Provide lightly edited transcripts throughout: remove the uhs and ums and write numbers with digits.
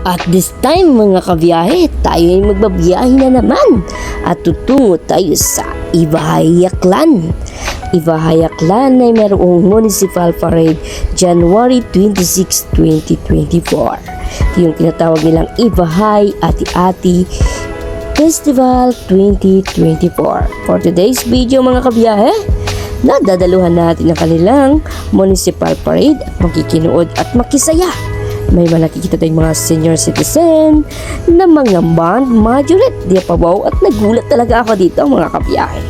At this time mga kabiyahe, tayo ay magbabiyahe na naman at tutungo tayo sa Ibahay Aklan. Ibahay Aklan ay mayroong Municipal Parade January 26, 2024. Yung tinatawag nilang Ibahay Ati-Ati Festival 2024. For today's video mga kabiyahe, nadadaluhan natin ang kanilang Municipal Parade at makikinood at makisaya. May nakikita tayong mga senior citizen na mga band majorette. Di pa wow, at nagulat talaga ako dito mga kabiyahe.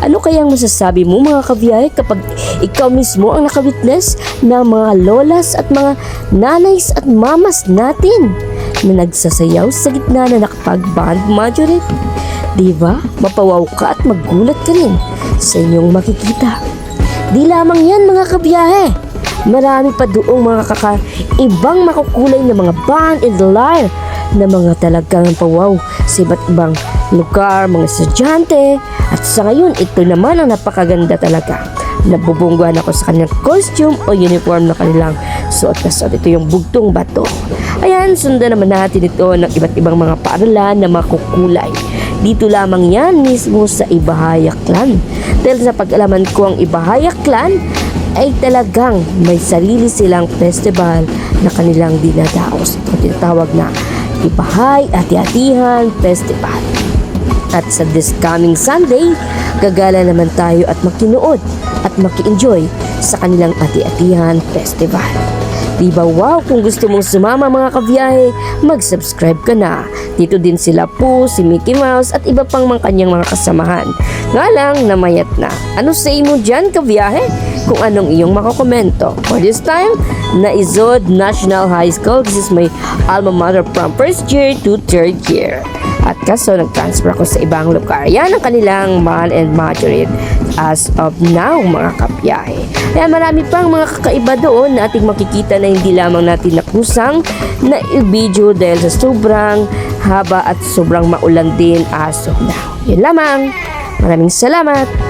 Ano kayang masasabi mo mga kabiyahe kapag ikaw mismo ang nakawitness ng mga lolas at mga nanays at mamas natin na nagsasayaw sa gitna na nakapag-band majorette? Diba? Mapawaw ka at magulat ka rin sa inyong makikita. Di lamang yan mga kabiyahe. Marami pa doong mga kakaibang makukulay na mga band in the line na mga talagang pawaw sa iba't ibang lugar, mga estudyante. At sa ngayon, ito naman ang napakaganda talaga. Nabubungguhan ako sa kanilang costume o uniform na kanilang suot na suot. Ito yung bugtong bato. Ayan, sundan naman natin ito ng iba't ibang mga paaralan na makukulay. Dito lamang yan mismo sa Ibahay Aklan. Dahil sa pag-alaman ko ang Ibahay Aklan, ay talagang may sarili silang festival na kanilang dinadaos. Ito tinatawag na Ibahay Ati-Atihan Festival. At sa this coming Sunday, gagala naman tayo at makinood at maki-enjoy sa kanilang Ati-Atihan Festival. Diba wow, kung gusto mong sumama mga kabiyahe, mag-subscribe ka na. Dito din sila po, si Mickey Mouse at iba pang mga kanyang mga kasamahan. Nga lang, namayat na. Ano say mo dyan kabiyahe? Kung anong iyong makakomento. For this time, Naizod National High School. This is my alma mater from first year to third year. At kaso nag-transfer ako sa ibang lugar. Yan ang kanilang band and majorette as of now mga kabiyahe. Kaya marami pang mga kakaiba doon na ating makikita na hindi lamang natin nakusang na i-video dahil sa sobrang haba at sobrang maulan din as of now. Yun lamang. Maraming salamat.